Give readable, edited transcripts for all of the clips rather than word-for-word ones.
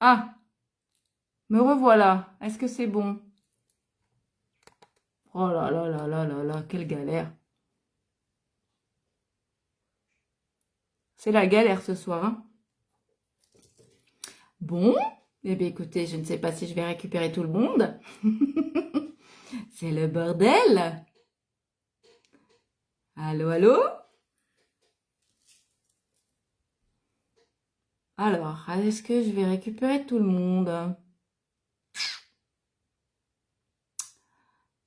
Ah, me revoilà. Est-ce que c'est bon? Oh là là là là là là, quelle galère. C'est la galère ce soir, hein. Bon, eh bien écoutez, je ne sais pas si je vais récupérer tout le monde. C'est le bordel. Allô, allô? Alors, est-ce que je vais récupérer tout le monde?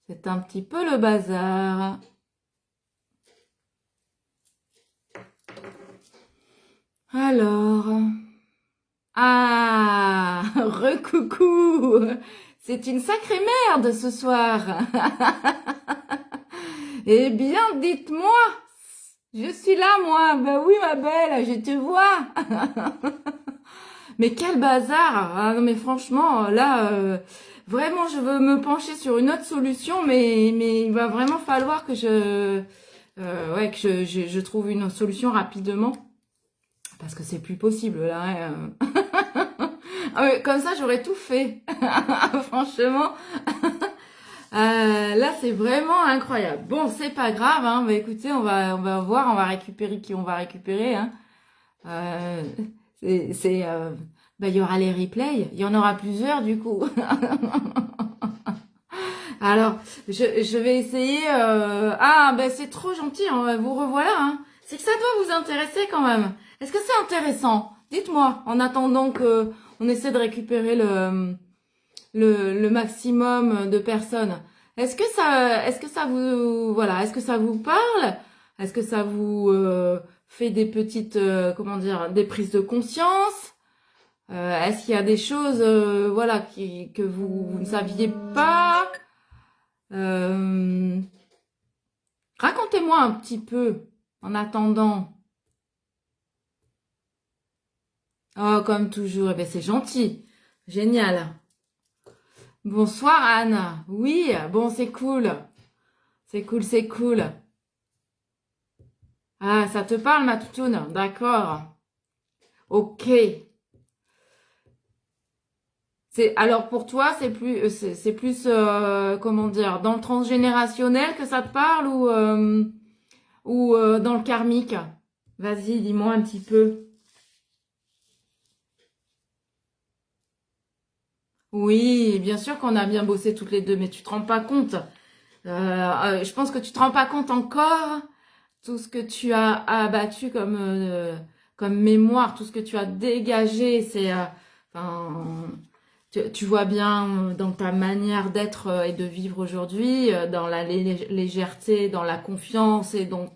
C'est un petit peu le bazar. Alors, ah, recoucou. C'est une sacrée merde ce soir. Eh bien, dites-moi, je suis là, moi. Ben oui, ma belle, je te vois. Mais quel bazar! Ah, non, mais franchement, là, vraiment, je veux me pencher sur une autre solution, mais il va vraiment falloir que ouais, que je trouve une solution rapidement, parce que c'est plus possible là, hein. Ah ouais, comme ça, j'aurais tout fait. Franchement, là, c'est vraiment incroyable. Bon, c'est pas grave, hein. Bah, écoutez, on va voir, on va récupérer qui on va récupérer, hein. Euh, c'est, bah, il y aura les replays, il y en aura plusieurs du coup. Alors, je vais essayer. Ah, ben c'est trop gentil, hein, vous revoilà, hein. C'est que ça doit vous intéresser quand même. Est-ce que c'est intéressant? Dites-moi, en attendant que on essaie de récupérer le maximum de personnes. Est-ce que ça vous, voilà, est-ce que ça vous parle? Est-ce que ça vous fait des petites, comment dire, des prises de conscience? Est-ce qu'il y a des choses, voilà, que vous ne saviez pas? Euh, Racontez-moi un petit peu en attendant. Oh, comme toujours, eh ben, c'est gentil. Génial. Bonsoir Anne. Oui, bon, c'est cool. C'est cool, c'est cool. Ah, ça te parle, ma toutoune? D'accord. Ok. Alors pour toi, c'est plus comment dire, dans le transgénérationnel que ça te parle ou dans le karmique? Vas-y, dis-moi un petit peu. Oui, bien sûr qu'on a bien bossé toutes les deux, mais tu te rends pas compte. Je pense que tu te rends pas compte encore tout ce que tu as abattu comme mémoire, tout ce que tu as dégagé. Enfin, tu vois bien dans ta manière d'être et de vivre aujourd'hui, dans la légèreté, dans la confiance et donc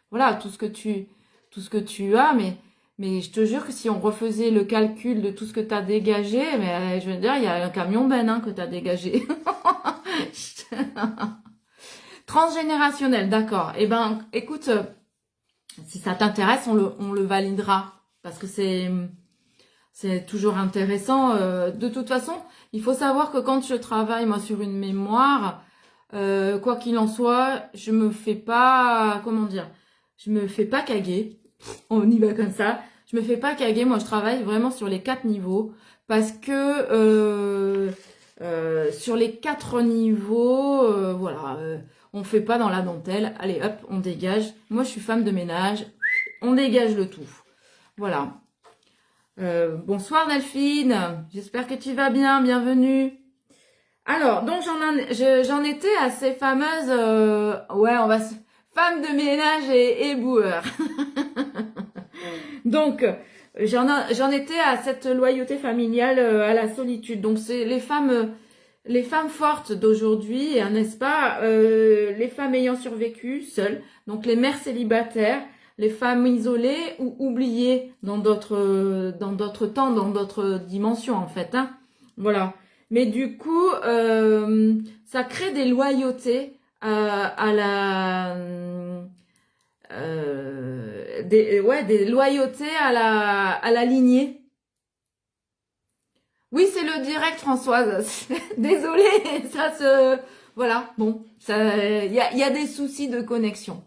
voilà tout ce que tu as. Mais je te jure que si on refaisait le calcul de tout ce que tu as dégagé, mais je veux dire, il y a un camion ben hein, que tu as dégagé. Transgénérationnel, d'accord. Eh ben, écoute, si ça t'intéresse, on le validera parce que c'est toujours intéressant. De toute façon, il faut savoir que quand je travaille moi sur une mémoire, quoi qu'il en soit, je me fais pas, comment dire, je me fais pas caguer. On y va comme ça. Je me fais pas caguer. Moi, je travaille vraiment sur les 4 niveaux parce que sur les 4 niveaux, voilà, on fait pas dans la dentelle. Allez, hop, on dégage. Moi, je suis femme de ménage. On dégage le tout. Voilà. Bonsoir Delphine. J'espère que tu vas bien. Bienvenue. Alors, donc j'en étais à ces fameuses, ouais, femmes de ménage et boueurs. Donc, j'en étais à cette loyauté familiale, à la solitude. Donc, c'est les femmes fortes d'aujourd'hui, hein, n'est-ce pas? Les femmes ayant survécu seules, donc les mères célibataires, les femmes isolées ou oubliées dans d'autres temps, dans d'autres dimensions, en fait, hein. Voilà. Mais du coup, ça crée des loyautés à la ouais, des loyautés à la lignée. Oui, c'est le direct, Françoise. Désolée, ça se, voilà, bon, il y a des soucis de connexion.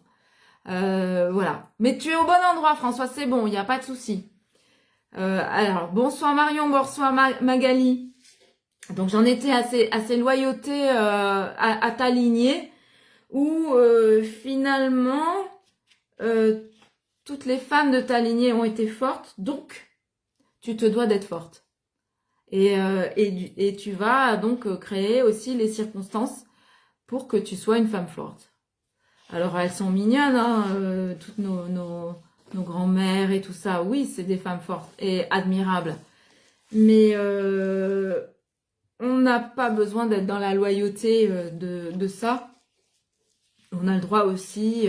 Voilà. Mais tu es au bon endroit, Françoise, c'est bon, il n'y a pas de souci. Alors, bonsoir Marion, bonsoir Magali. Donc j'en étais à ces loyautés à ta lignée où finalement toutes les femmes de ta lignée ont été fortes, donc tu te dois d'être forte. Et tu vas donc créer aussi les circonstances pour que tu sois une femme forte. Alors elles sont mignonnes, hein, toutes nos grands-mères et tout ça. Oui, c'est des femmes fortes et admirables. Mais on n'a pas besoin d'être dans la loyauté de ça. On a le droit aussi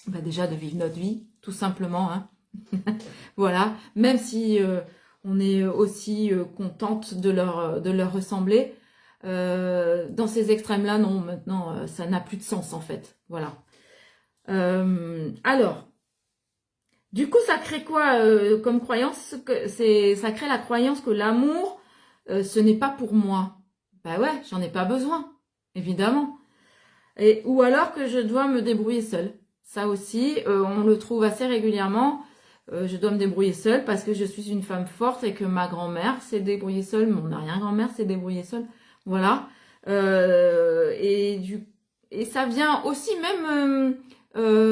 déjà de vivre notre vie, tout simplement. Hein. Voilà, même si on est aussi contente de leur ressembler. Dans ces extrêmes-là, non, maintenant, ça n'a plus de sens en fait. Voilà. Alors, du coup, ça crée quoi comme croyance? Ça crée la croyance que l'amour, ce n'est pas pour moi. Bah ouais, j'en ai pas besoin, évidemment. Ou alors que je dois me débrouiller seule. Ça aussi, on le trouve assez régulièrement. Je dois me débrouiller seule parce que je suis une femme forte et que ma grand-mère s'est débrouillée seule, mon arrière-grand-mère s'est débrouillée seule. Voilà. Et ça vient aussi même,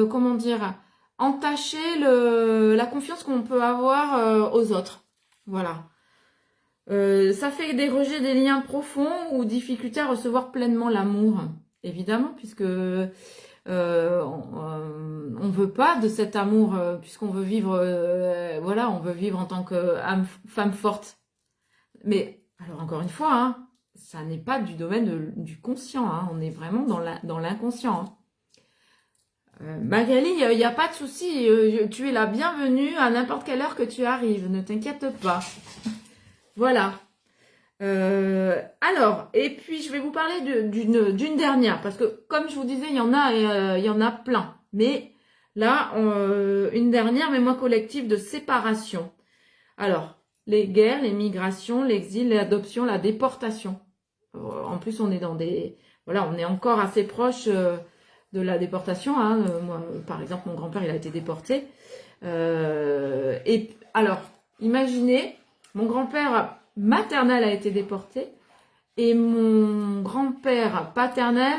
comment dire, entacher la confiance qu'on peut avoir aux autres. Voilà. Ça fait déroger des liens profonds ou difficulté à recevoir pleinement l'amour, évidemment, puisque on veut pas de cet amour, puisqu'on veut vivre, voilà, on veut vivre en tant que femme forte. Mais alors encore une fois, hein, ça n'est pas du domaine du conscient, hein, on est vraiment dans l'inconscient. Hein. Magali, il n'y a pas de souci, tu es la bienvenue à n'importe quelle heure que tu arrives, ne t'inquiète pas. Voilà. Alors, et puis je vais vous parler d'une dernière, parce que comme je vous disais, il y en a plein. Mais là, une dernière mémoire collective de séparation. Alors, les guerres, les migrations, l'exil, l'adoption, la déportation. En plus, on est voilà, on est encore assez proche de la déportation. Hein. Moi, par exemple, mon grand-père, il a été déporté. Et alors, imaginez, mon grand-père maternel a été déporté et mon grand-père paternel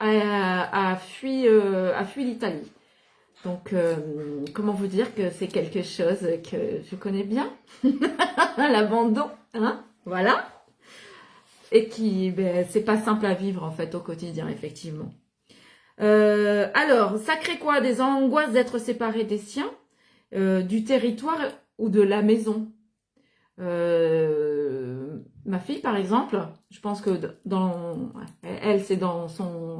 a fui l'Italie. Donc, comment vous dire que c'est quelque chose que je connais bien, l'abandon, hein, voilà, et qui, c'est pas simple à vivre en fait au quotidien, effectivement. Alors, ça crée quoi? Des angoisses d'être séparé des siens, du territoire ou de la maison. Ma fille, par exemple, je pense que elle, c'est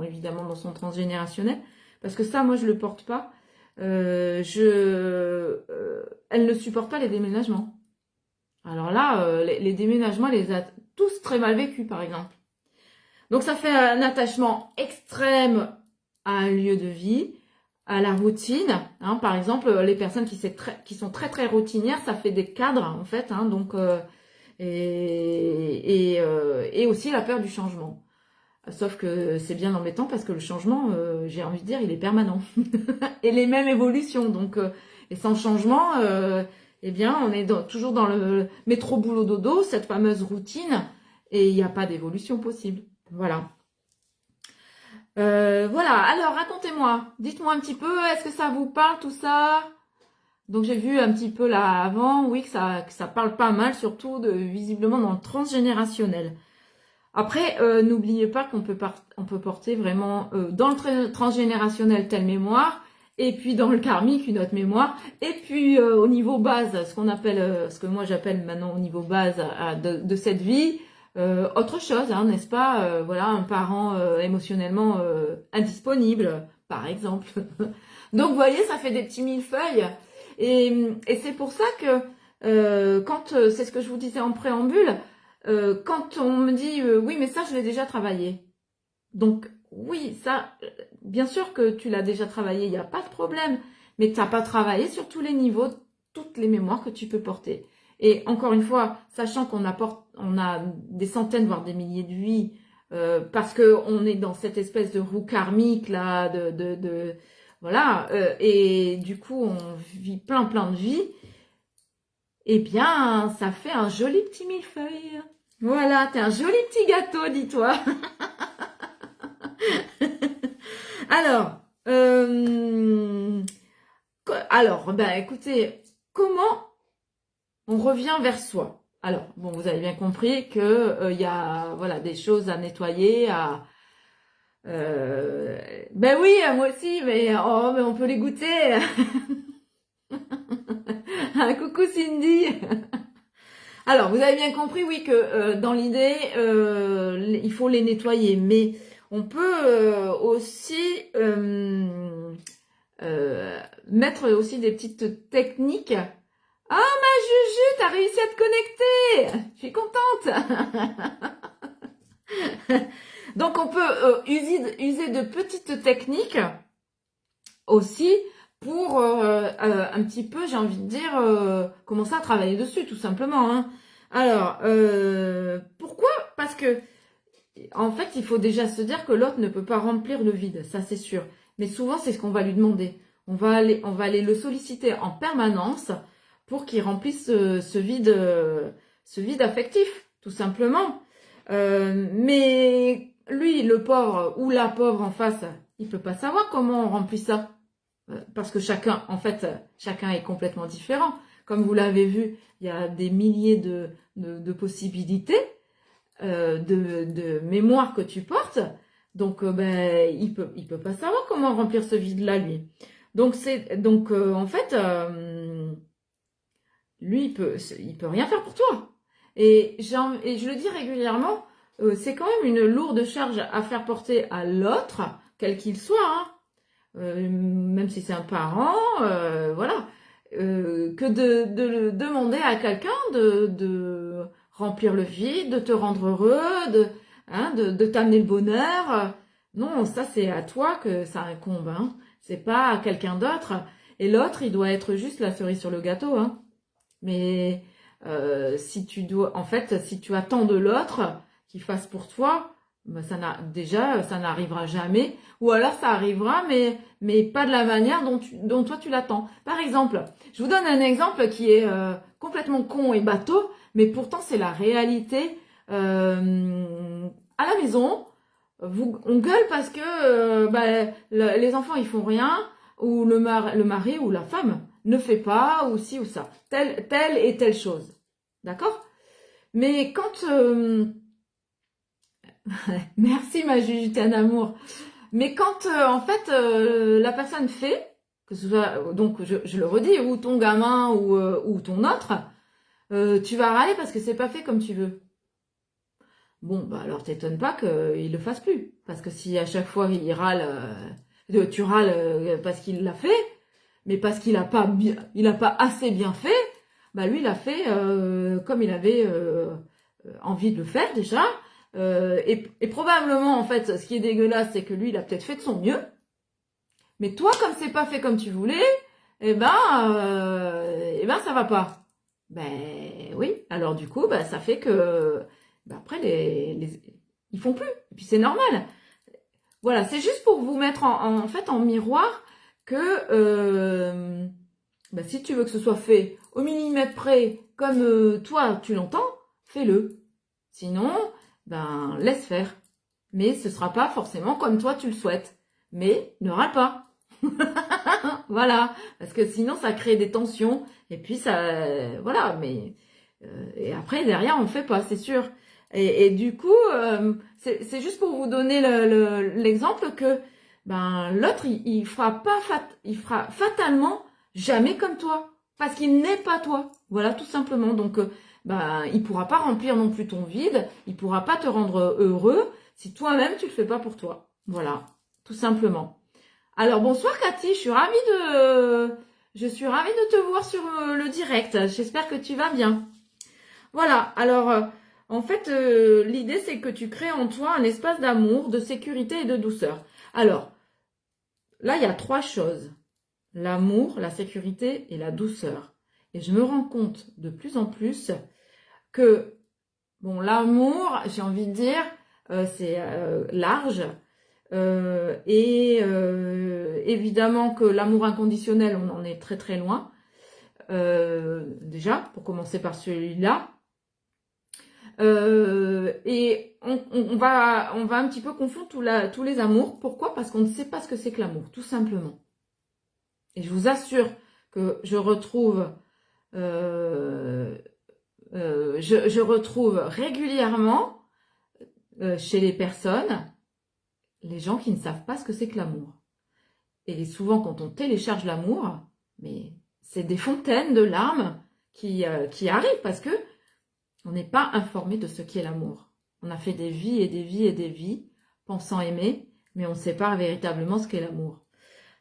évidemment dans son transgénérationnel, parce que ça, moi, je le porte pas. Elle ne supporte pas les déménagements. Alors là, les déménagements, elle les a tous très mal vécus, par exemple. Donc ça fait un attachement extrême à un lieu de vie, à la routine. Hein. Par exemple, les personnes qui sont très très routinières, ça fait des cadres en fait. Hein, donc et aussi la peur du changement. Sauf que c'est bien embêtant parce que le changement, j'ai envie de dire, il est permanent. Et les mêmes évolutions. Donc, et sans changement, eh bien, on est toujours dans le métro boulot dodo, cette fameuse routine, et il n'y a pas d'évolution possible. Voilà. Voilà. Alors, racontez-moi. Dites-moi un petit peu, est-ce que ça vous parle tout ça? Donc, j'ai vu un petit peu là avant, oui, que ça parle pas mal, surtout visiblement dans le transgénérationnel. Après, n'oubliez pas qu'on peut porter vraiment dans le transgénérationnel telle mémoire, et puis dans le karmique une autre mémoire, et puis au niveau base, ce qu'on appelle, ce que moi j'appelle maintenant au niveau base de cette vie, autre chose, hein, n'est-ce pas? Voilà, un parent émotionnellement indisponible, par exemple. Donc vous voyez, ça fait des petits millefeuilles, et c'est pour ça que quand c'est ce que je vous disais en préambule. Quand on me dit oui mais ça je l'ai déjà travaillé, donc oui ça bien sûr que tu l'as déjà travaillé, il n'y a pas de problème, mais tu n'as pas travaillé sur tous les niveaux, toutes les mémoires que tu peux porter. Et encore une fois, sachant on a des centaines voire des milliers de vies, parce que on est dans cette espèce de roue karmique là, voilà, et du coup on vit plein de vies. eh bien, ça fait un joli petit millefeuille. Voilà, t'es un joli petit gâteau, dis-toi. Alors, ben écoutez, comment on revient vers soi? Alors, bon, vous avez bien compris que il y a voilà des choses à nettoyer, ben oui, moi aussi, mais oh, mais on peut les goûter. Coucou Cindy. Alors, vous avez bien compris, oui, que dans l'idée, il faut les nettoyer, mais on peut aussi mettre aussi des petites techniques. Ah, ma Juju, t'as réussi à te connecter. Je suis contente. Donc, on peut user de petites techniques aussi pour un petit peu, j'ai envie de dire, commencer à travailler dessus, tout simplement. Hein. Alors, pourquoi? Parce que, en fait, il faut déjà se dire que l'autre ne peut pas remplir le vide, ça c'est sûr. Mais souvent, c'est ce qu'on va lui demander. On va aller le solliciter en permanence pour qu'il remplisse ce vide affectif, tout simplement. Mais lui, le pauvre ou la pauvre en face, il peut pas savoir comment on remplit ça. Parce que chacun, en fait, chacun est complètement différent. Comme vous l'avez vu, il y a des milliers de possibilités, de mémoires que tu portes. Donc, ben, il peut pas savoir comment remplir ce vide-là, lui. Donc, en fait, lui, il peut rien faire pour toi. Et je le dis régulièrement, c'est quand même une lourde charge à faire porter à l'autre, quel qu'il soit, hein. Même si c'est un parent, voilà, que de demander à quelqu'un de remplir le vide, de te rendre heureux, de t'amener le bonheur. Non, ça c'est à toi que ça incombe, hein. C'est pas à quelqu'un d'autre. Et l'autre, il doit être juste la cerise sur le gâteau, hein. Mais si tu attends de l'autre qu'il fasse pour toi, ben ça n'arrivera jamais. Ou alors ça arrivera, mais pas de la manière dont toi tu l'attends. Par exemple, je vous donne un exemple qui est complètement con et bateau, mais pourtant c'est la réalité. À la maison, on gueule parce que les enfants ils font rien, ou le mari ou la femme ne fait pas, ou ci ou ça, telle et telle chose. D'accord? Mais quand merci ma Juju, t'es un amour. Mais quand en fait la personne fait, que ce soit donc je le redis, ou ton gamin ou ton autre, tu vas râler parce que c'est pas fait comme tu veux. Bon, bah alors t'étonnes pas qu'il le fasse plus, parce que si à chaque fois il râle, tu râles parce qu'il l'a fait, mais parce il a pas assez bien fait, bah lui il a fait comme il avait envie de le faire déjà. Et probablement, en fait, ce qui est dégueulasse, c'est que lui, il a peut-être fait de son mieux. Mais toi, comme c'est pas fait comme tu voulais, ça va pas. Ben oui. Alors du coup, ça fait que après ils font plus. Et puis c'est normal. Voilà, c'est juste pour vous mettre en fait en miroir que si tu veux que ce soit fait au millimètre près, comme toi tu l'entends, fais-le. Sinon, laisse faire. Mais ce sera pas forcément comme toi tu le souhaites. Mais ne râle pas. Voilà. Parce que sinon, ça crée des tensions. Et puis, voilà. Mais, et après, derrière, on le fait pas, c'est sûr. Et du coup, c'est juste pour vous donner l'exemple que, l'autre, il fera fatalement jamais comme toi. Parce qu'il n'est pas toi. Voilà, tout simplement. Donc, il pourra pas remplir non plus ton vide, il pourra pas te rendre heureux si toi-même tu le fais pas pour toi. Voilà, tout simplement. Alors bonsoir Cathy, je suis ravie de te voir sur le direct. J'espère que tu vas bien. Voilà, alors en fait l'idée c'est que tu crées en toi un espace d'amour, de sécurité et de douceur. Alors là il y a 3 choses: l'amour, la sécurité et la douceur. Et je me rends compte de plus en plus que, bon, l'amour, j'ai envie de dire, c'est large. Et évidemment que l'amour inconditionnel, on en est très très loin. déjà, pour commencer par celui-là. Et on va un petit peu confondre tous les amours. Pourquoi? Parce qu'on ne sait pas ce que c'est que l'amour, tout simplement. Et je vous assure que je retrouve je retrouve régulièrement chez les personnes les gens qui ne savent pas ce que c'est que l'amour. Et souvent, quand on télécharge l'amour, mais c'est des fontaines de larmes qui arrivent parce que on n'est pas informé de ce qu'est l'amour. On a fait des vies et des vies et des vies pensant aimer, mais on ne sait pas véritablement ce qu'est l'amour.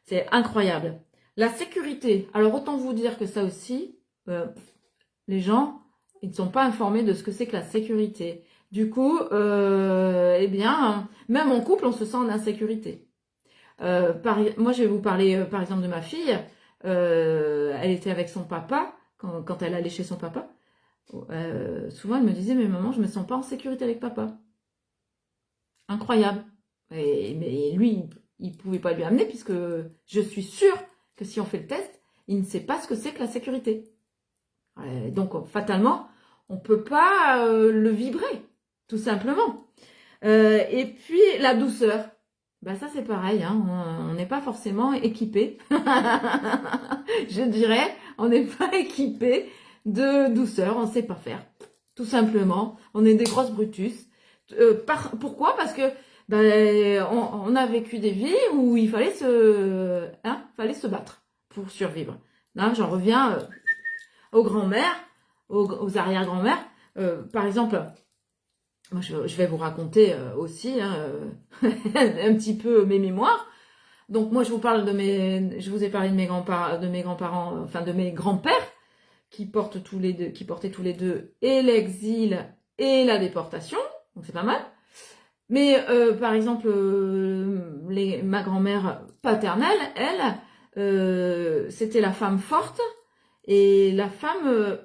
C'est incroyable. La sécurité. Alors, autant vous dire que ça aussi, les gens, ils ne sont pas informés de ce que c'est que la sécurité. Du coup, eh bien, même en couple, on se sent en insécurité. Moi, je vais vous parler, par exemple, de ma fille. Elle était avec son papa, quand elle allait chez son papa. Souvent, elle me disait, mais maman, je me sens pas en sécurité avec papa. Incroyable. Mais lui, il pouvait pas lui amener, puisque je suis sûre que si on fait le test, il ne sait pas ce que c'est que la sécurité. Donc, fatalement, on ne peut pas le vibrer, tout simplement. Et puis, la douceur. Ben ça, c'est pareil, hein, on n'est pas forcément équipé. Je dirais, on n'est pas équipé de douceur, on ne sait pas faire. Tout simplement, on est des grosses brutus. Pourquoi? Parce que on a vécu des vies où il fallait se battre pour survivre. Là, j'en reviens aux grands-mères, aux arrière-grands-mères. Par exemple, moi, je vais vous raconter aussi un petit peu mes mémoires. Donc moi, je vous vous ai parlé de mes grands-parents, enfin de mes grands-pères qui portaient tous les deux et l'exil et la déportation. Donc c'est pas mal. Mais par exemple, ma grand-mère paternelle, elle, c'était la femme forte et la femme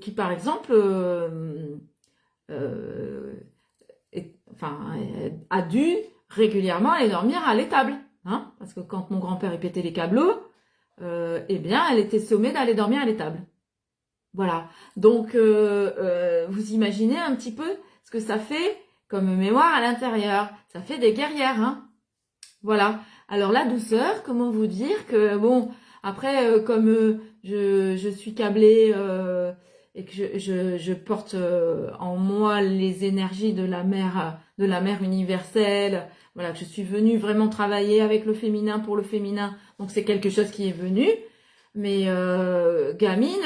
qui, par exemple, a dû régulièrement aller dormir à l'étable. Hein, parce que quand mon grand-père pétait les câbleaux, eh bien, elle était sommée d'aller dormir à l'étable. Voilà. Donc, vous imaginez un petit peu ce que ça fait comme mémoire à l'intérieur. Ça fait des guerrières, hein. Voilà. Alors, la douceur, comment vous dire que, bon, après, comme je suis câblée et que je porte en moi les énergies de la mère universelle, voilà, que je suis venue vraiment travailler avec le féminin pour le féminin, donc c'est quelque chose qui est venu. Mais gamine,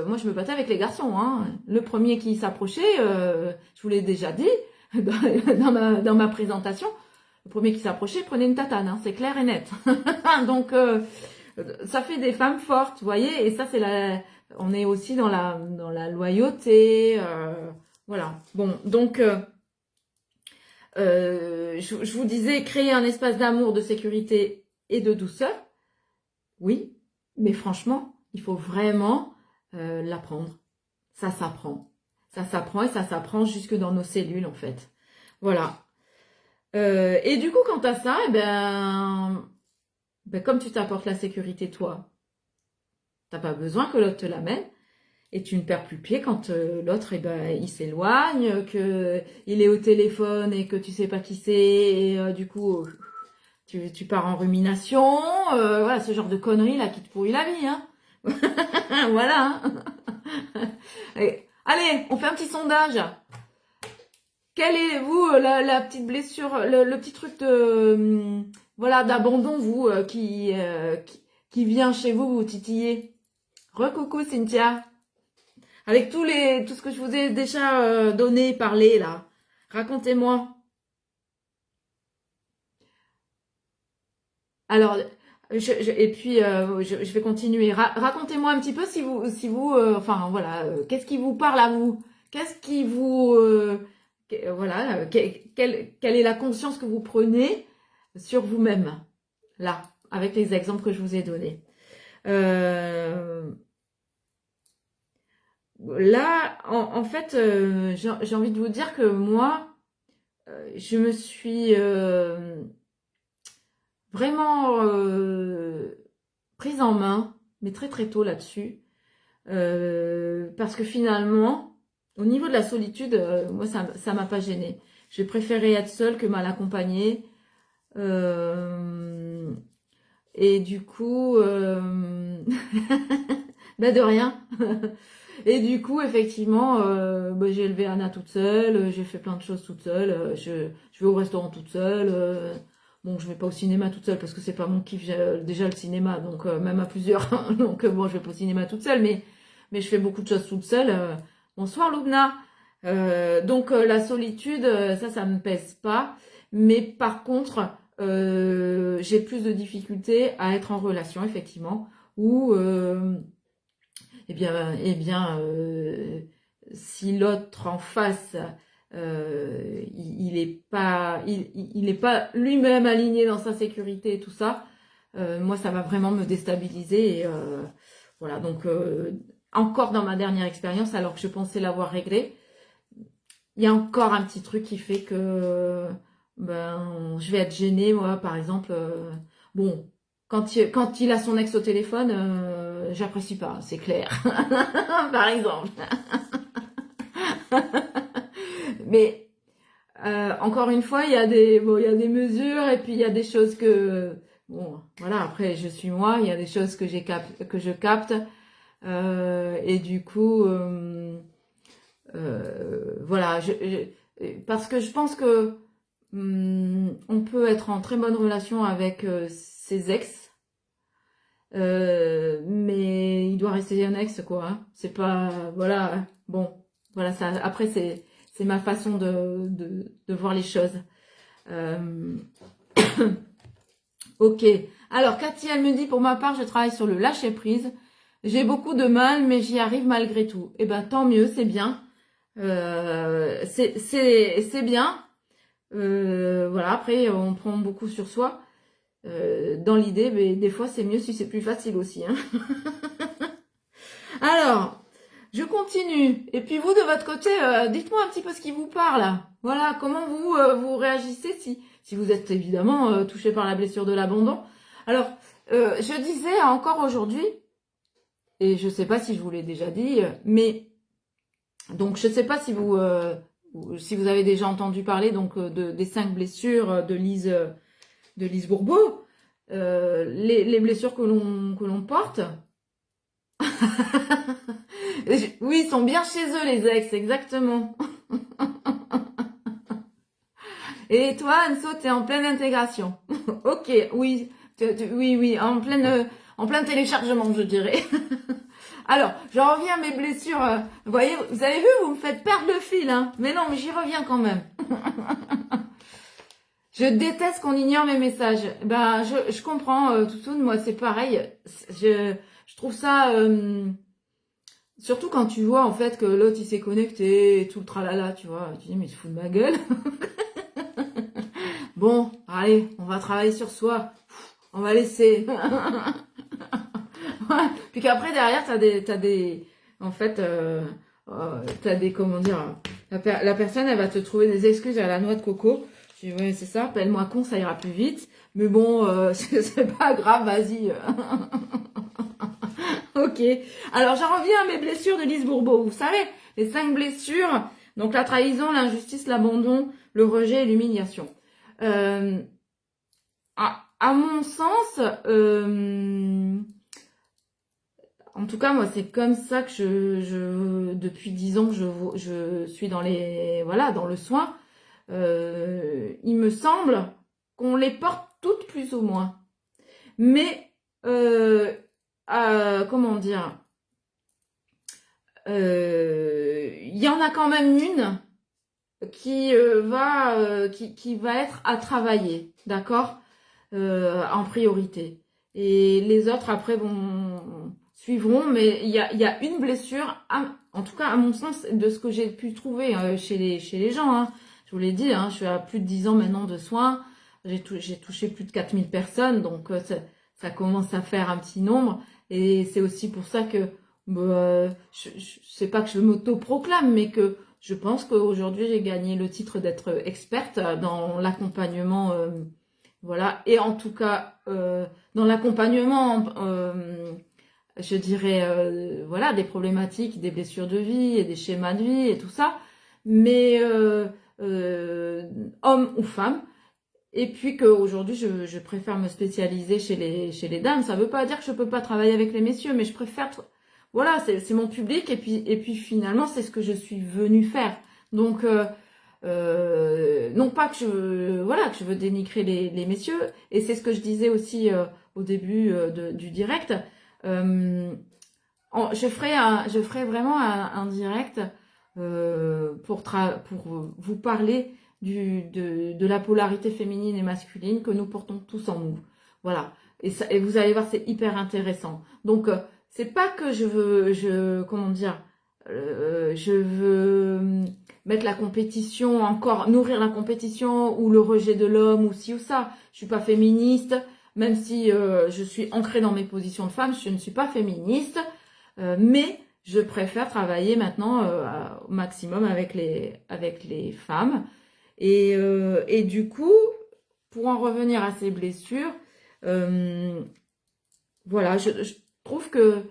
moi je me battais avec les garçons. Hein. Le premier qui s'approchait, je vous l'ai déjà dit dans ma présentation, le premier qui s'approchait prenait une tatane, hein, c'est clair et net. Donc ça fait des femmes fortes, vous voyez, et ça on est aussi dans la loyauté, voilà. Bon, donc je vous disais créer un espace d'amour, de sécurité et de douceur, oui. Mais franchement, il faut vraiment l'apprendre. Ça s'apprend. Ça s'apprend et ça s'apprend jusque dans nos cellules, en fait. Voilà. Et du coup, quant à ça, comme tu t'apportes la sécurité, toi, t'as pas besoin que l'autre te l'amène. Et tu ne perds plus pied quand l'autre, il s'éloigne, que il est au téléphone et que tu sais pas qui c'est. Et du coup, tu pars en rumination. Voilà, ce genre de conneries là qui te pourrit la vie, hein. Voilà. Hein. Allez, on fait un petit sondage. Quelle est, vous, la petite blessure, le petit truc de, voilà, d'abandon, vous, qui vient chez vous, vous titiller? Recoucou, Cynthia. Avec tout ce que je vous ai déjà donné, parlé, là. Racontez-moi. Alors, et puis, je vais continuer. Racontez-moi un petit peu si vous, enfin, voilà, qu'est-ce qui vous parle à vous? Qu'est-ce qui vous, voilà, quelle est la conscience que vous prenez sur vous-même, là, avec les exemples que je vous ai donnés. Là, en fait, j'ai envie de vous dire que moi, je me suis vraiment prise en main mais très très tôt là-dessus. Parce que finalement, au niveau de la solitude, moi ça m'a pas gênée. J'ai préféré être seule que mal accompagnée. Et du coup, ben de rien. Et du coup, effectivement, ben, j'ai élevé Anna toute seule, j'ai fait plein de choses toute seule. Je vais au restaurant toute seule. Bon, je vais pas au cinéma toute seule parce que c'est pas mon kiff. J'ai déjà le cinéma, donc même à plusieurs. Donc bon, je vais pas au cinéma toute seule, mais je fais beaucoup de choses toute seule. Bonsoir Loubna. Donc la solitude, ça me pèse pas. Mais par contre, j'ai plus de difficultés à être en relation, effectivement, où si l'autre en face, il est pas, il est pas lui-même aligné dans sa sécurité et tout ça, moi ça va vraiment me déstabiliser. Et, voilà, donc encore dans ma dernière expérience, alors que je pensais l'avoir réglé, il y a encore un petit truc qui fait que ben je vais être gênée, moi, par exemple. Bon, quand il a son ex au téléphone, j'apprécie pas, c'est clair. Par exemple. Mais encore une fois, il y a des mesures et puis il y a des choses que bon, voilà. Après, je suis moi. Il y a des choses que je capte et du coup, voilà. Parce que je pense que on peut être en très bonne relation avec ses ex, mais il doit rester un ex, quoi. Hein. C'est pas, voilà, bon, voilà, ça. Après, c'est ma façon de voir les choses. Euh, ok. Alors, Cathy, elle me dit, pour ma part, je travaille sur le lâcher prise. J'ai beaucoup de mal, mais j'y arrive malgré tout. Eh ben, tant mieux, c'est bien. C'est bien. Voilà, après, on prend beaucoup sur soi. Dans l'idée, mais des fois, c'est mieux si c'est plus facile aussi. Hein. Alors, je continue. Et puis vous, de votre côté, dites-moi un petit peu ce qui vous parle. Voilà, comment vous réagissez si vous êtes évidemment touché par la blessure de l'abandon. Alors, je disais encore aujourd'hui, et je sais pas si je vous l'ai déjà dit, mais donc je sais pas si vous avez déjà entendu parler donc des 5 blessures de Lise Bourbeau, les blessures que l'on porte. Oui, ils sont bien chez eux, les ex, exactement. Et toi, Anso, t'es en pleine intégration. Ok, oui, oui, en plein téléchargement, je dirais. Alors, j'en reviens à mes blessures. Vous voyez, vous avez vu, vous me faites perdre le fil, hein. Mais non, mais j'y reviens quand même. Je déteste qu'on ignore mes messages. Ben, je comprends, Toutoune, moi c'est pareil. Je trouve ça, surtout quand tu vois en fait que l'autre il s'est connecté et tout le tralala, tu vois. Tu dis mais il se fout de ma gueule. Bon, allez, on va travailler sur soi. On va laisser. Ouais. Puis qu'après derrière en fait, t'as des, comment dire, la personne elle va te trouver des excuses à la noix de coco. Je dis ouais c'est ça, appelle-moi con, ça ira plus vite. Mais bon, c'est pas grave, vas-y. Ok. Alors j'en reviens à mes blessures de Lise Bourbeau. Vous savez, les 5 blessures, donc la trahison, l'injustice, l'abandon, le rejet et l'humiliation. À mon sens, en tout cas, moi, c'est comme ça que depuis 10 ans que je suis dans dans le soin. Il me semble qu'on les porte toutes plus ou moins. Mais, comment dire, il y en a quand même une qui va être à travailler, d'accord, en priorité. Et les autres après suivront, mais il y a une blessure, en tout cas à mon sens, de ce que j'ai pu trouver chez les gens. Hein. Je vous l'ai dit, hein, je suis à plus de 10 ans maintenant de soins. J'ai touché plus de 4000 personnes, donc ça commence à faire un petit nombre. Et c'est aussi pour ça que je sais pas que je m'auto-proclame, mais que je pense qu'aujourd'hui j'ai gagné le titre d'être experte dans l'accompagnement, voilà. Et en tout cas dans l'accompagnement je dirais, voilà, des problématiques, des blessures de vie et des schémas de vie et tout ça, mais homme ou femme. Et puis qu'aujourd'hui, je préfère me spécialiser chez les dames. Ça veut pas dire que je peux pas travailler avec les messieurs, mais je préfère, voilà, c'est mon public. Et puis finalement, c'est ce que je suis venue faire. Donc, non pas que voilà, que je veux dénigrer les messieurs. Et c'est ce que je disais aussi au début du direct. Je ferai vraiment un direct pour vous parler de la polarité féminine et masculine que nous portons tous en nous. Voilà. Et vous allez voir, c'est hyper intéressant. Donc, c'est pas que comment dire, je veux mettre la compétition, encore nourrir la compétition ou le rejet de l'homme ou ci ou ça. Je suis pas féministe, même si je suis ancrée dans mes positions de femme, je ne suis pas féministe, mais je préfère travailler maintenant au maximum avec les femmes. Et du coup, pour en revenir à ces blessures, voilà, je trouve que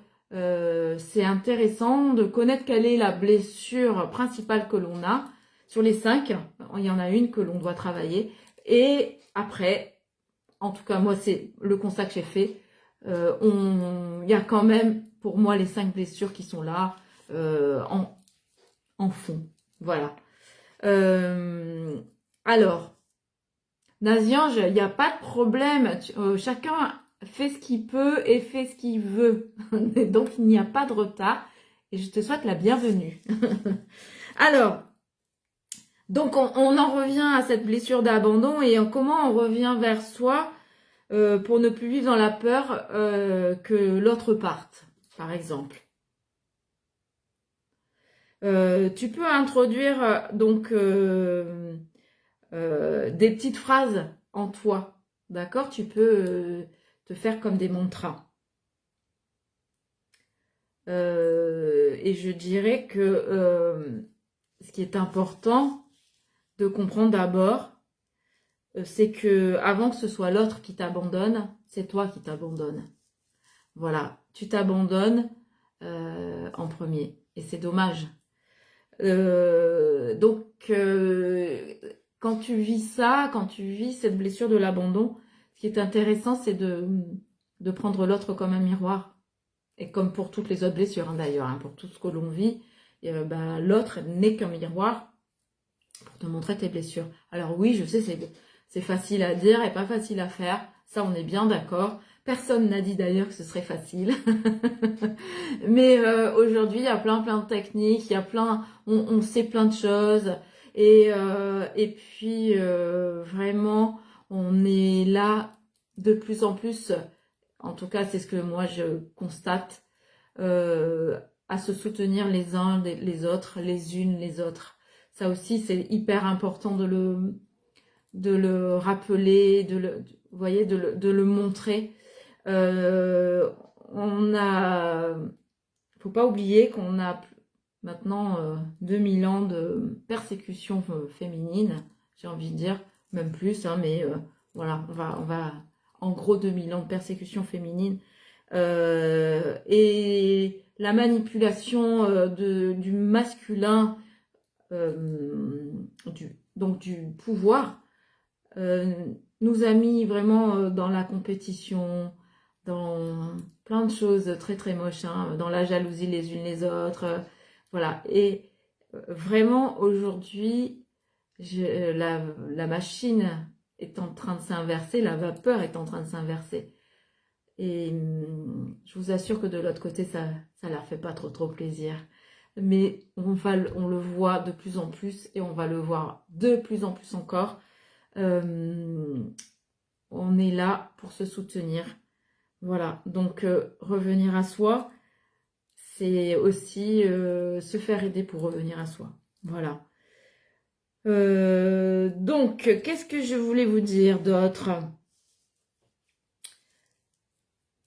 c'est intéressant de connaître quelle est la blessure principale que l'on a. Sur les 5, il y en a une que l'on doit travailler. Et après, en tout cas, moi, c'est le constat que j'ai fait. Il y a quand même, pour moi, les 5 blessures qui sont là en fond. Voilà. Alors, Naziange, il n'y a pas de problème. Chacun fait ce qu'il peut et fait ce qu'il veut. Donc, il n'y a pas de retard. Et je te souhaite la bienvenue. Alors, donc on en revient à cette blessure d'abandon et comment on revient vers soi pour ne plus vivre dans la peur que l'autre parte, par exemple. Tu peux introduire donc des petites phrases en toi, d'accord? Tu peux te faire comme des mantras. Et je dirais que ce qui est important de comprendre d'abord, c'est que avant que ce soit l'autre qui t'abandonne, c'est toi qui t'abandonnes. Voilà, tu t'abandonnes en premier. Et c'est dommage. Donc, quand tu vis ça, quand tu vis cette blessure de l'abandon, ce qui est intéressant, c'est de prendre l'autre comme un miroir. Et comme pour toutes les autres blessures, hein, d'ailleurs, hein, pour tout ce que l'on vit, l'autre n'est qu'un miroir pour te montrer tes blessures. Alors oui, je sais, c'est facile à dire et pas facile à faire. Ça, on est bien d'accord. Personne n'a dit d'ailleurs que ce serait facile. Mais aujourd'hui, il y a plein de techniques, il y a on sait plein de choses. Et puis, vraiment, on est là de plus en plus, en tout cas, c'est ce que moi je constate, à se soutenir les uns les autres, les unes les autres. Ça aussi, c'est hyper important de le rappeler, vous voyez, de le montrer. Faut pas oublier qu'on a maintenant 2000 ans de persécution féminine, j'ai envie de dire, même plus, hein, mais voilà, on va en gros 2000 ans de persécution féminine. Et la manipulation du masculin, donc du pouvoir, nous a mis vraiment dans la compétition, dans plein de choses très très moches, hein, dans la jalousie les unes les autres, voilà. Et vraiment aujourd'hui, la machine est en train de s'inverser, la vapeur est en train de s'inverser. Et je vous assure que de l'autre côté, ça leur fait pas trop plaisir. Mais on le voit de plus en plus et on va le voir de plus en plus encore. On est là pour se soutenir. Voilà, donc revenir à soi, c'est aussi se faire aider pour revenir à soi. Voilà. Donc, qu'est-ce que je voulais vous dire d'autre?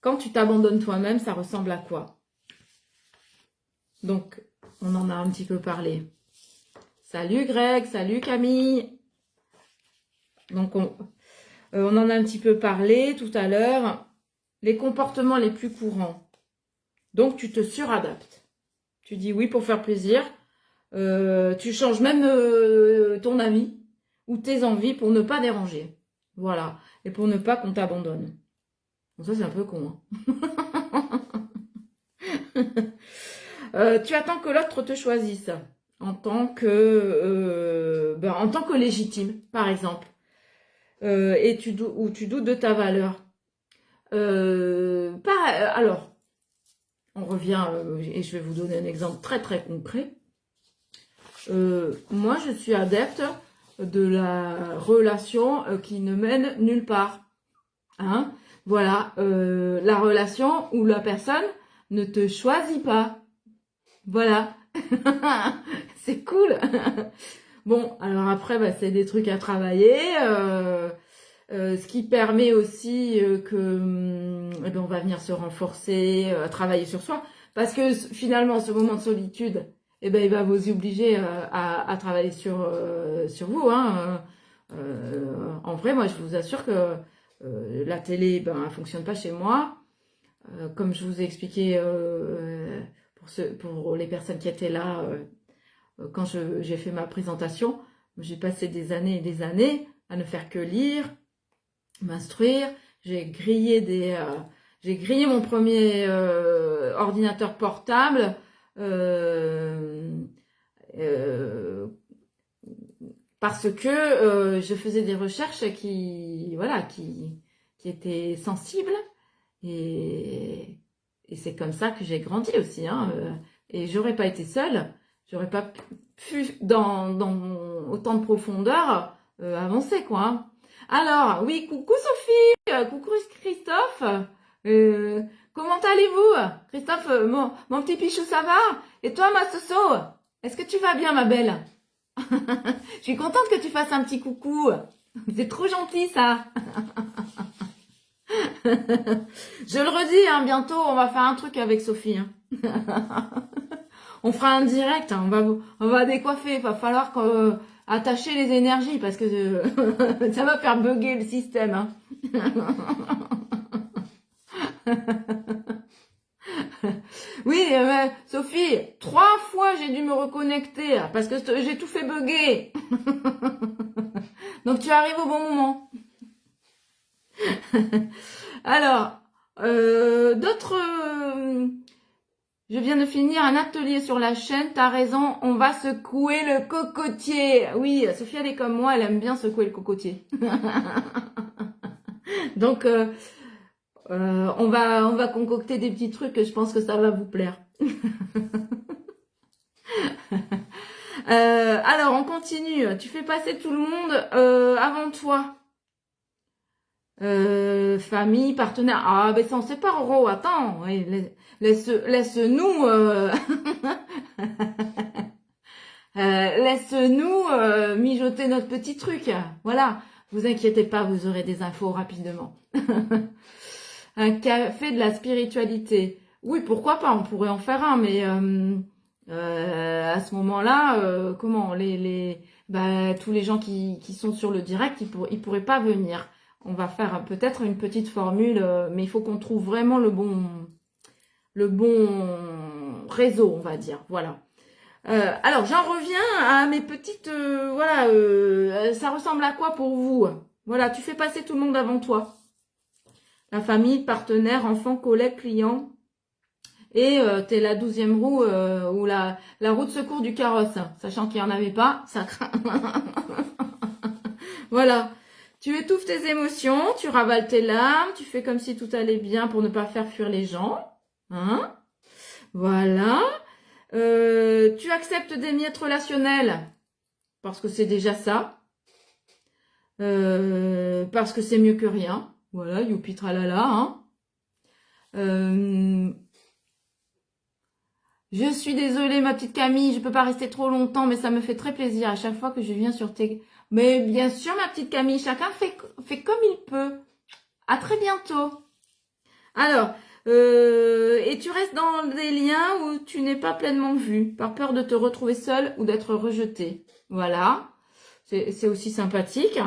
Quand tu t'abandonnes toi-même, ça ressemble à quoi? Donc, on en a un petit peu parlé. Salut Greg, salut Camille. Donc, on en a un petit peu parlé tout à l'heure. Les comportements les plus courants. Donc, tu te suradaptes. Tu dis oui pour faire plaisir. Tu changes même ton avis ou tes envies pour ne pas déranger. Voilà. Et pour ne pas qu'on t'abandonne. Bon, ça, c'est un peu con. Tu attends que l'autre te choisisse en tant que légitime, par exemple. Et tu doutes de ta valeur. Alors, on revient, et je vais vous donner un exemple très très concret. Moi, je suis adepte de la relation qui ne mène nulle part. Hein? Voilà, la relation où la personne ne te choisit pas. Voilà. C'est cool. Bon, alors après, bah, c'est des trucs à travailler. Ce qui permet aussi eh ben, on va venir se renforcer, travailler sur soi. Parce que finalement, ce moment de solitude, eh ben, il va vous obliger à travailler sur vous. Hein. En vrai, moi, je vous assure que la télé, ben, elle fonctionne pas chez moi. Comme je vous ai expliqué pour les personnes qui étaient là quand j'ai fait ma présentation, j'ai passé des années et des années à ne faire que lire, m'instruire. J'ai grillé mon premier ordinateur portable parce que je faisais des recherches qui étaient sensibles et c'est comme ça que j'ai grandi aussi. Hein, et j'aurais pas été seule, j'aurais pas pu dans autant de profondeur avancer quoi. Hein. Alors, oui, coucou Sophie, coucou Christophe, comment allez-vous? Christophe, mon petit pichou, ça va? Et toi, ma Soso, est-ce que tu vas bien, ma belle? Je suis contente que tu fasses un petit coucou, c'est trop gentil, ça. Je le redis, hein, bientôt, on va faire un truc avec Sophie. Hein. On fera un direct, hein, on va décoiffer, il va falloir attacher les énergies parce que ça va faire bugger le système. Hein. Oui, Sophie, 3 fois j'ai dû me reconnecter parce que j'ai tout fait bugger. Donc tu arrives au bon moment. Alors, d'autres... je viens de finir un atelier sur la chaîne, t'as raison, on va secouer le cocotier. Oui, Sophie, elle est comme moi, elle aime bien secouer le cocotier. Donc, on va concocter des petits trucs, je pense que ça va vous plaire. Alors, on continue. Tu fais passer tout le monde avant toi. Famille, partenaire. Ah, ben ça, on sait pas, Roro. Attends, ouais, laisse-nous... laisse-nous mijoter notre petit truc. Voilà. Vous inquiétez pas, vous aurez des infos rapidement. Un café de la spiritualité. Oui, pourquoi pas, on pourrait en faire un, mais à ce moment-là, comment tous les gens qui sont sur le direct, ils pourraient pas venir. On va faire peut-être une petite formule, mais il faut qu'on trouve vraiment le bon réseau, on va dire. Voilà. Alors, j'en reviens à mes petites... ça ressemble à quoi pour vous? Voilà, tu fais passer tout le monde avant toi. La famille, partenaire, enfant, collègue, client. Et t'es la 12e roue ou la roue de secours du carrosse. Sachant qu'il n'y en avait pas, ça craint. Voilà. Tu étouffes tes émotions, tu ravales tes larmes, tu fais comme si tout allait bien pour ne pas faire fuir les gens. Hein? Voilà. Tu acceptes des miettes relationnelles parce que c'est déjà ça. Parce que c'est mieux que rien. Voilà, youpi tralala. Hein. Je suis désolée, ma petite Camille, je peux pas rester trop longtemps, mais ça me fait très plaisir à chaque fois que je viens sur tes... Mais bien sûr, ma petite Camille, chacun fait comme il peut. À très bientôt. Alors, et tu restes dans des liens où tu n'es pas pleinement vu, par peur de te retrouver seule ou d'être rejetée. Voilà, c'est aussi sympathique.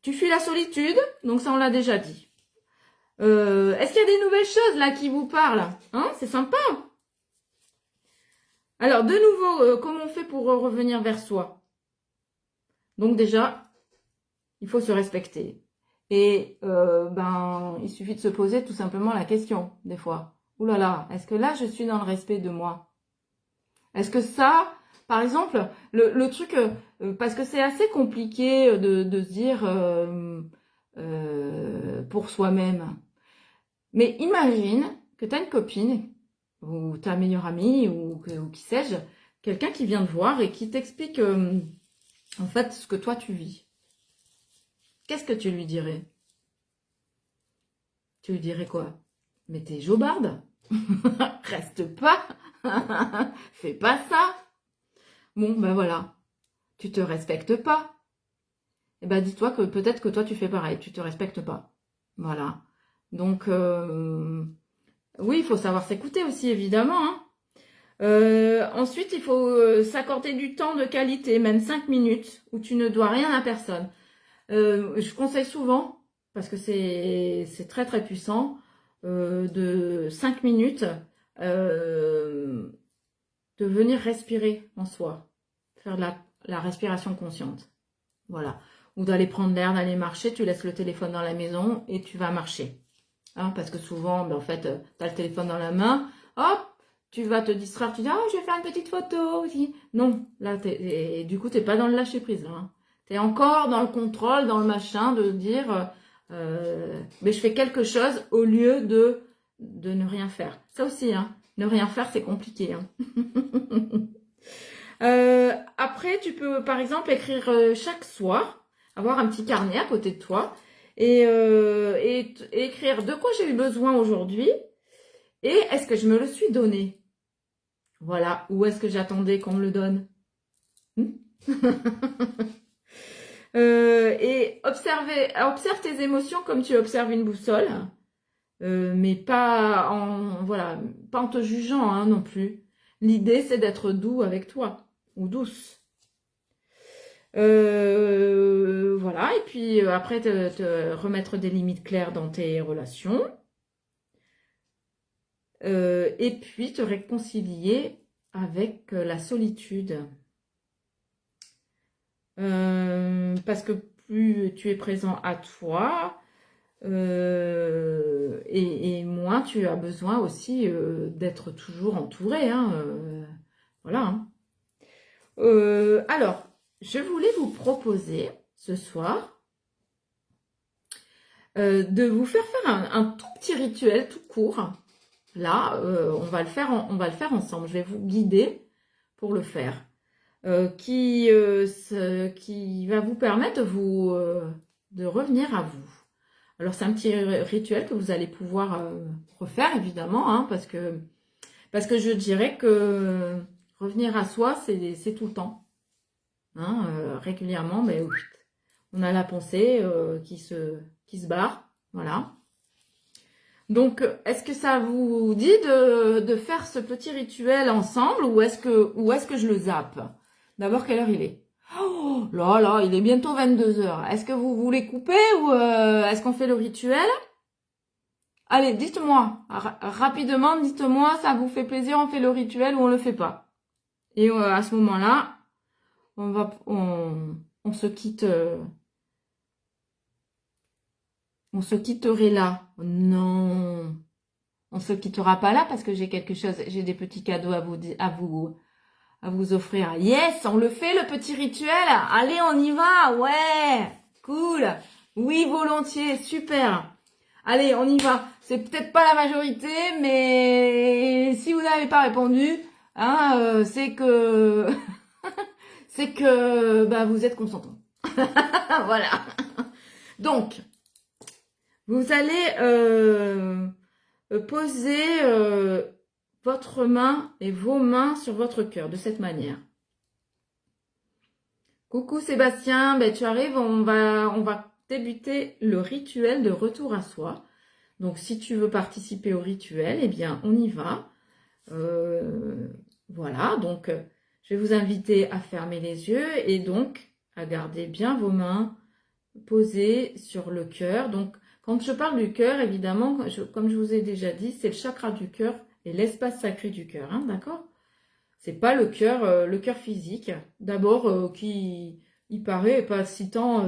Tu fuis la solitude, donc ça on l'a déjà dit. Est-ce qu'il y a des nouvelles choses là qui vous parlent? Hein, c'est sympa. Alors, de nouveau, comment on fait pour revenir vers soi? Donc déjà, il faut se respecter. Et il suffit de se poser tout simplement la question, des fois. Ouh là là, est-ce que là, je suis dans le respect de moi? Est-ce que ça, par exemple, le truc, parce que c'est assez compliqué de se dire pour soi-même. Mais imagine que tu as une copine, ou ta meilleure amie, ou qui sais-je, quelqu'un qui vient te voir et qui t'explique en fait ce que toi tu vis. Qu'est-ce que tu lui dirais? Tu lui dirais quoi? Mais t'es jobarde. Reste pas. Fais pas ça. Bon, ben voilà. Tu te respectes pas. Eh ben dis-toi que peut-être que toi tu fais pareil. Tu te respectes pas. Voilà. Donc, oui, il faut savoir s'écouter aussi, évidemment. Hein. Ensuite, il faut s'accorder du temps de qualité, même 5 minutes, où tu ne dois rien à personne. Je conseille souvent, parce que c'est très très puissant, de 5 minutes, de venir respirer en soi, faire de la respiration consciente. Voilà. Ou d'aller prendre l'air, d'aller marcher, tu laisses le téléphone dans la maison et tu vas marcher. Hein, parce que souvent, en fait, tu as le téléphone dans la main, hop, tu vas te distraire, tu dis, oh, je vais faire une petite photo aussi. Non, là, et du coup, tu n'es pas dans le lâcher prise. Hein. Tu es encore dans le contrôle, dans le machin, de dire, mais je fais quelque chose au lieu de ne rien faire. Ça aussi, hein, ne rien faire, c'est compliqué. Hein. Après, tu peux, par exemple, écrire chaque soir, avoir un petit carnet à côté de toi, et écrire de quoi j'ai eu besoin aujourd'hui, et est-ce que je me le suis donné? Voilà, ou est-ce que j'attendais qu'on me le donne? Et observe tes émotions comme tu observes une boussole, mais pas pas en te jugeant hein, non plus. L'idée, c'est d'être doux avec toi, ou douce. Voilà, et puis après, te remettre des limites claires dans tes relations. Et puis te réconcilier avec la solitude. Parce que plus tu es présent à toi, et moins tu as besoin aussi d'être toujours entouré. Hein, voilà. Hein. Alors, je voulais vous proposer ce soir de vous faire un tout petit rituel tout court. Là, on va le faire ensemble. Je vais vous guider pour le faire. Qui va vous permettre de revenir à vous. Alors, c'est un petit rituel que vous allez pouvoir refaire, évidemment, hein, parce que je dirais que revenir à soi, c'est tout le temps. Hein, régulièrement, mais oui, on a la pensée qui se barre. Voilà. Donc, est-ce que ça vous dit de faire ce petit rituel ensemble ou est-ce que je le zappe? D'abord, quelle heure il est? Oh là là, il est bientôt 22 heures. Est-ce que vous voulez couper ou est-ce qu'on fait le rituel? Allez, dites-moi, rapidement, dites-moi, ça vous fait plaisir, on fait le rituel ou on le fait pas? Et à ce moment-là, on se quitte. On se quitterait là. Non. On se quittera pas là parce que j'ai quelque chose, j'ai des petits cadeaux à vous offrir. Yes, on le fait le petit rituel. Allez, on y va. Ouais. Cool. Oui, volontiers. Super. Allez, on y va. C'est peut-être pas la majorité, mais si vous n'avez pas répondu, hein, c'est que vous êtes consentant. Voilà. Donc, vous allez poser votre main et vos mains sur votre cœur de cette manière. Coucou Sébastien, ben tu arrives, on va débuter le rituel de retour à soi. Donc si tu veux participer au rituel, eh bien on y va. Voilà, donc je vais vous inviter à fermer les yeux et donc à garder bien vos mains posées sur le cœur. Donc Quand je parle du cœur, évidemment, comme je vous ai déjà dit, c'est le chakra du cœur et l'espace sacré du cœur, hein, d'accord? C'est pas le cœur physique. D'abord, qui, il paraît, pas si tant...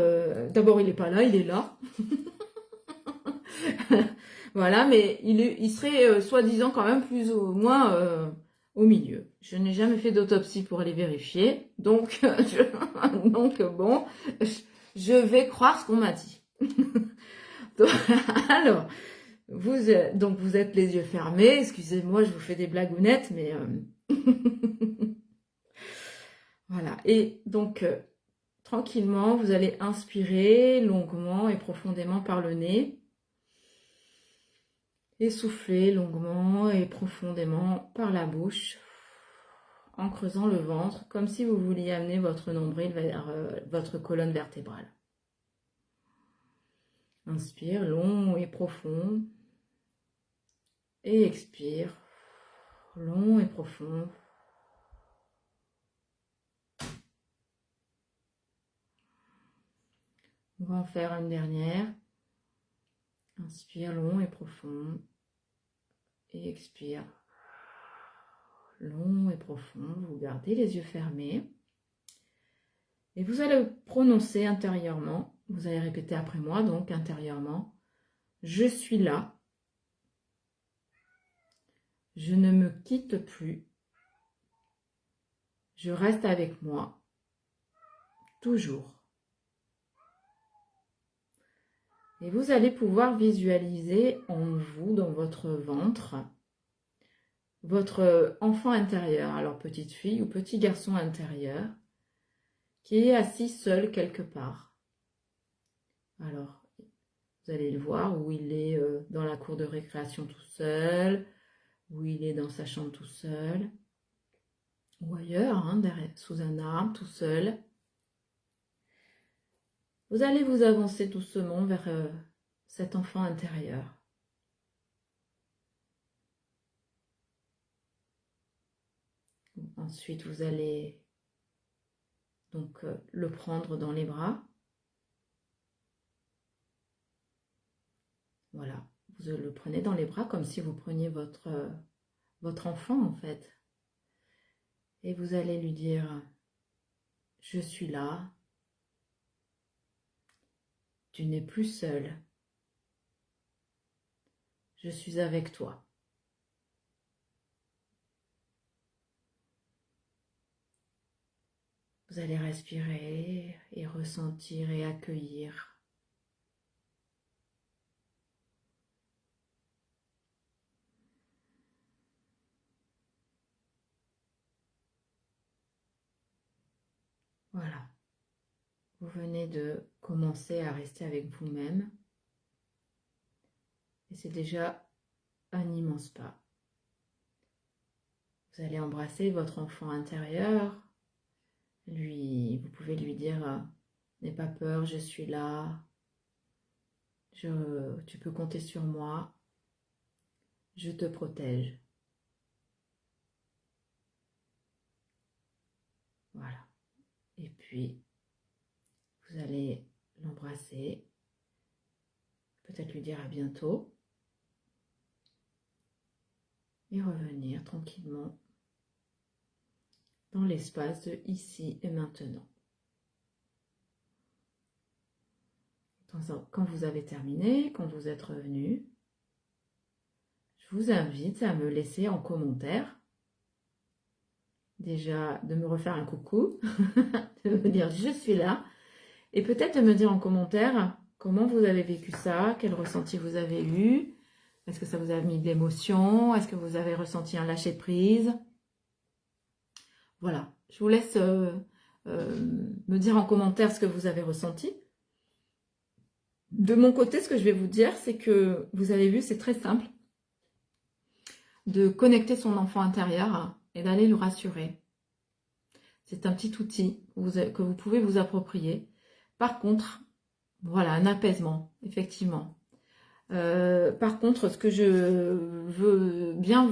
d'abord, il est pas là, il est là. Voilà, mais il serait soi-disant quand même plus ou moins au milieu. Je n'ai jamais fait d'autopsie pour aller vérifier, donc, donc bon, je vais croire ce qu'on m'a dit. Donc, alors, donc vous êtes les yeux fermés, excusez-moi, je vous fais des blagounettes, mais voilà. Et donc, tranquillement, vous allez inspirer longuement et profondément par le nez. Et souffler longuement et profondément par la bouche, en creusant le ventre, comme si vous vouliez amener votre nombril vers votre colonne vertébrale. Inspire, long et profond. Et expire, long et profond. On va en faire une dernière. Inspire, long et profond. Et expire, long et profond. Vous gardez les yeux fermés. Et vous allez prononcer intérieurement, vous allez répéter après moi, donc intérieurement, je suis là, je ne me quitte plus, je reste avec moi, toujours. Et vous allez pouvoir visualiser en vous, dans votre ventre, votre enfant intérieur, alors petite fille ou petit garçon intérieur, qui est assis seul quelque part. Alors, vous allez le voir où il est dans la cour de récréation tout seul, où il est dans sa chambre tout seul, ou ailleurs, hein, derrière, sous un arbre tout seul. Vous allez vous avancer doucement vers cet enfant intérieur. Ensuite, vous allez donc le prendre dans les bras. Voilà, vous le prenez dans les bras comme si vous preniez votre enfant en fait. Et vous allez lui dire, je suis là, tu n'es plus seul, je suis avec toi. Vous allez respirer et ressentir et accueillir. Voilà. Vous venez de commencer à rester avec vous-même. Et c'est déjà un immense pas. Vous allez embrasser votre enfant intérieur. Vous pouvez lui dire, n'aie pas peur, je suis là. Tu peux compter sur moi. Je te protège. Voilà. Et puis, vous allez l'embrasser. Peut-être lui dire à bientôt. Et revenir tranquillement dans l'espace de ici et maintenant. Quand vous avez terminé, quand vous êtes revenu, je vous invite à me laisser en commentaire, déjà de me refaire un coucou, de me dire je suis là, et peut-être de me dire en commentaire comment vous avez vécu ça, quel ressenti vous avez eu, est-ce que ça vous a mis de l'émotion, est-ce que vous avez ressenti un lâcher prise. Voilà, je vous laisse me dire en commentaire ce que vous avez ressenti. De mon côté, ce que je vais vous dire, c'est que vous avez vu, c'est très simple de connecter son enfant intérieur et d'aller le rassurer. C'est un petit outil que vous pouvez vous approprier. Par contre, voilà, un apaisement, effectivement. Par contre, ce que je veux bien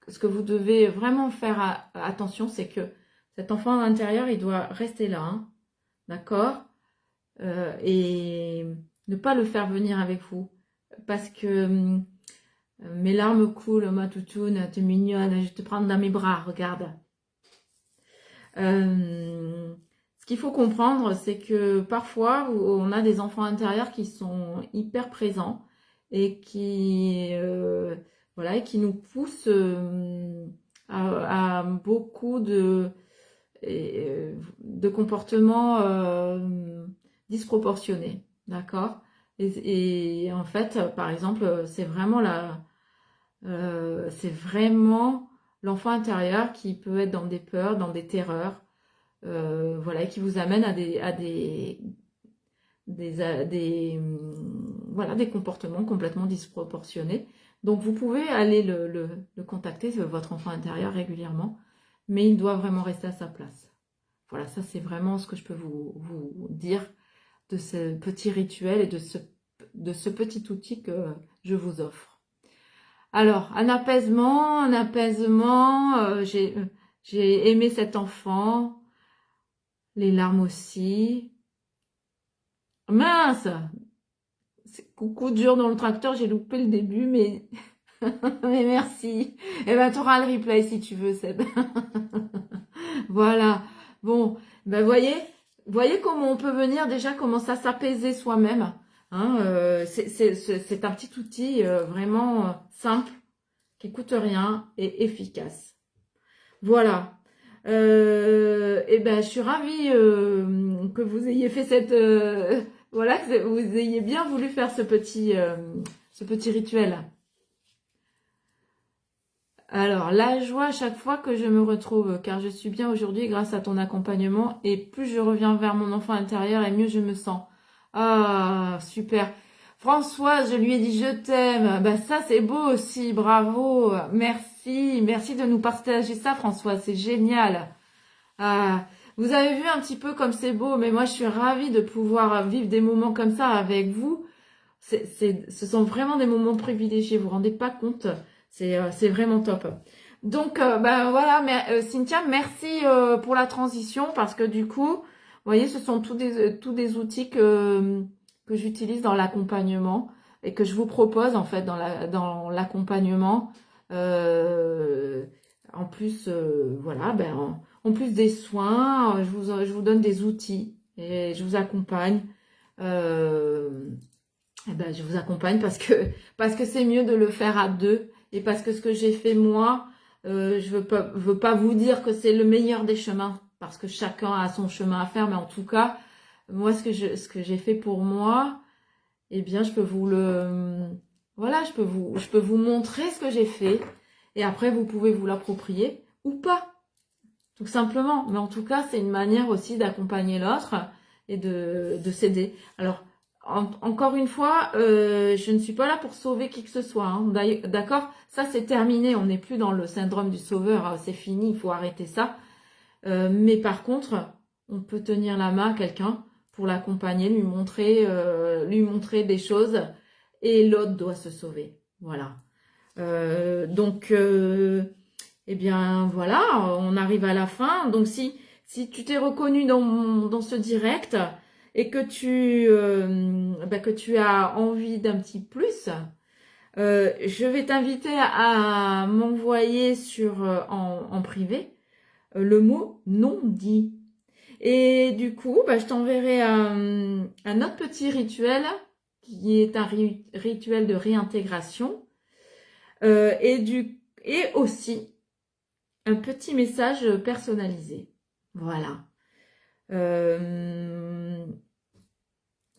ce que vous devez vraiment faire attention, c'est que cet enfant intérieur, il doit rester là, hein, d'accord ? Et ne pas le faire venir avec vous. Parce que mes larmes coulent, ma toutoune, t'es mignonne, je vais te prendre dans mes bras, regarde. Ce qu'il faut comprendre, c'est que parfois, on a des enfants intérieurs qui sont hyper présents et qui, voilà, et qui nous poussent à beaucoup de comportements disproportionnés, d'accord? Et en fait, par exemple, c'est vraiment l'enfant intérieur qui peut être dans des peurs, dans des terreurs, voilà, et qui vous amène voilà, des comportements complètement disproportionnés. Donc vous pouvez aller le contacter, votre enfant intérieur, régulièrement, mais il doit vraiment rester à sa place. Voilà, ça c'est vraiment ce que je peux vous dire de ce petit rituel et de ce petit outil que je vous offre. Alors, un apaisement, j'ai aimé cet enfant, les larmes aussi. Mince! Coucou dur dans le tracteur, j'ai loupé le début, mais, mais merci. Eh ben, tu auras le replay si tu veux, Seb. Voilà. Bon, ben voyez comment on peut venir déjà commencer à s'apaiser soi-même. Hein, c'est un petit outil vraiment simple, qui coûte rien et efficace. Voilà. Et ben, je suis ravie que vous ayez fait voilà, que vous ayez bien voulu faire ce petit rituel. Alors, la joie à chaque fois que je me retrouve, car je suis bien aujourd'hui grâce à ton accompagnement, et plus je reviens vers mon enfant intérieur, et mieux je me sens. Ah, super. Françoise, je lui ai dit je t'aime. Ben ça, c'est beau aussi, bravo. Merci de nous partager ça, Françoise, c'est génial. Ah, vous avez vu un petit peu comme c'est beau, mais moi, je suis ravie de pouvoir vivre des moments comme ça avec vous. Ce sont vraiment des moments privilégiés, vous vous rendez pas compte. C'est vraiment top. Donc, ben voilà, mais, Cynthia, merci pour la transition parce que du coup, vous voyez, ce sont tous des outils que j'utilise dans l'accompagnement et que je vous propose en fait dans l'accompagnement. En plus, voilà, ben en plus des soins, je vous donne des outils et je vous accompagne. Eh ben, je vous accompagne parce que c'est mieux de le faire à deux et parce que ce que j'ai fait moi, je veux pas vous dire que c'est le meilleur des chemins parce que chacun a son chemin à faire, mais en tout cas, moi ce que j'ai fait pour moi, eh bien je peux vous le voilà, je peux vous montrer ce que j'ai fait et après vous pouvez vous l'approprier ou pas, tout simplement. Mais en tout cas, c'est une manière aussi d'accompagner l'autre et de s'aider. Alors encore une fois, je ne suis pas là pour sauver qui que ce soit. Hein. D'accord? Ça, c'est terminé. On n'est plus dans le syndrome du sauveur. C'est fini. Il faut arrêter ça. Mais par contre, on peut tenir la main à quelqu'un pour l'accompagner, lui montrer des choses. Et l'autre doit se sauver. Voilà. Donc, eh bien, voilà. On arrive à la fin. Donc, si tu t'es reconnu dans ce direct et que tu as envie d'un petit plus, je vais t'inviter à m'envoyer en privé le mot non dit. Et du coup, je t'enverrai un autre petit rituel qui est un rituel de réintégration et aussi un petit message personnalisé. Voilà.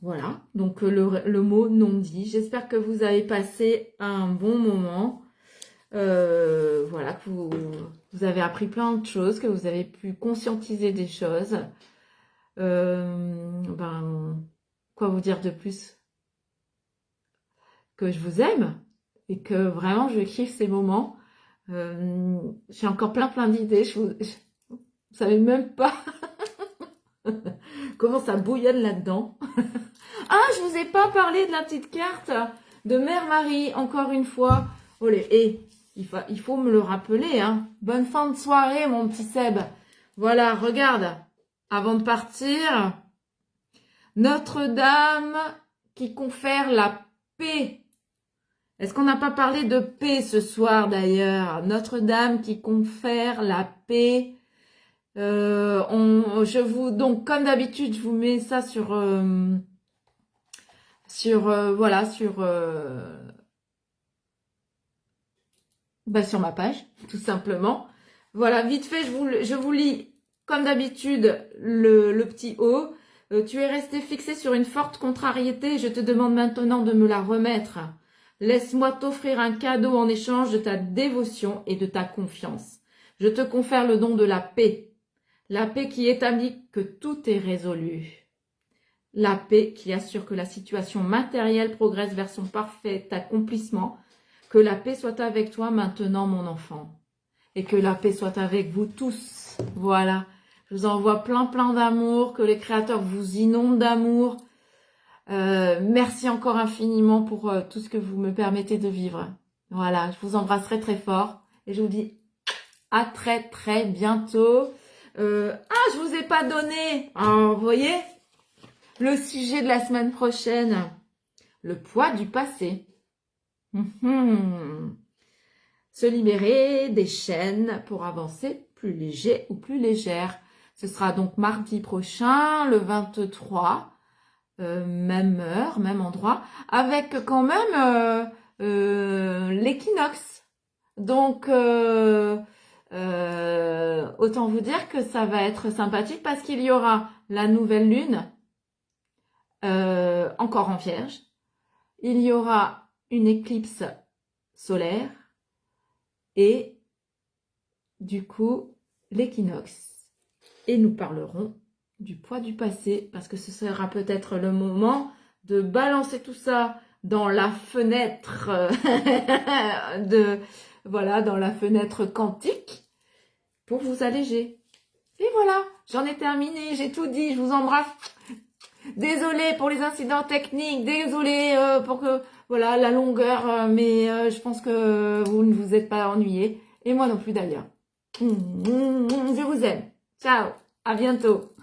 Voilà, donc le mot non dit. J'espère que vous avez passé un bon moment. Voilà, que vous avez appris plein de choses, que vous avez pu conscientiser des choses. Quoi vous dire de plus? Que je vous aime et que vraiment je kiffe ces moments. J'ai encore plein d'idées. Vous savez même pas comment ça bouillonne là-dedans. Ah, je vous ai pas parlé de la petite carte de Mère Marie, encore une fois. Et il faut me le rappeler, hein. Bonne fin de soirée, mon petit Seb. Voilà, regarde, avant de partir, Notre-Dame qui confère la paix. Est-ce qu'on n'a pas parlé de paix ce soir d'ailleurs? Notre-Dame qui confère la paix. Donc comme d'habitude, je vous mets ça sur sur ma page, tout simplement. Voilà, vite fait, je vous lis comme d'habitude le petit O. Tu es resté fixé sur une forte contrariété, je te demande maintenant de me la remettre. Laisse-moi t'offrir un cadeau en échange de ta dévotion et de ta confiance. Je te confère le don de la paix. La paix qui établit que tout est résolu. La paix qui assure que la situation matérielle progresse vers son parfait accomplissement. Que la paix soit avec toi maintenant, mon enfant. Et que la paix soit avec vous tous. Voilà. Je vous envoie plein d'amour. Que les créateurs vous inondent d'amour. Merci encore infiniment pour tout ce que vous me permettez de vivre. Voilà. Je vous embrasserai très fort. Et je vous dis à très bientôt. Je vous ai pas donné, vous voyez, le sujet de la semaine prochaine. Le poids du passé. Se libérer des chaînes pour avancer plus léger ou plus légère. Ce sera donc mardi prochain, le 23, même heure, même endroit, avec quand même l'équinoxe. Donc, autant vous dire que ça va être sympathique parce qu'il y aura la nouvelle lune encore en Vierge. Il y aura une éclipse solaire et du coup l'équinoxe. Et nous parlerons du poids du passé parce que ce sera peut-être le moment de balancer tout ça dans la fenêtre dans la fenêtre quantique pour vous alléger. Et voilà, j'en ai terminé, j'ai tout dit, je vous embrasse. Désolée pour les incidents techniques, désolée pour que la longueur, mais je pense que vous ne vous êtes pas ennuyés. Et moi non plus d'ailleurs. Je vous aime. Ciao, à bientôt.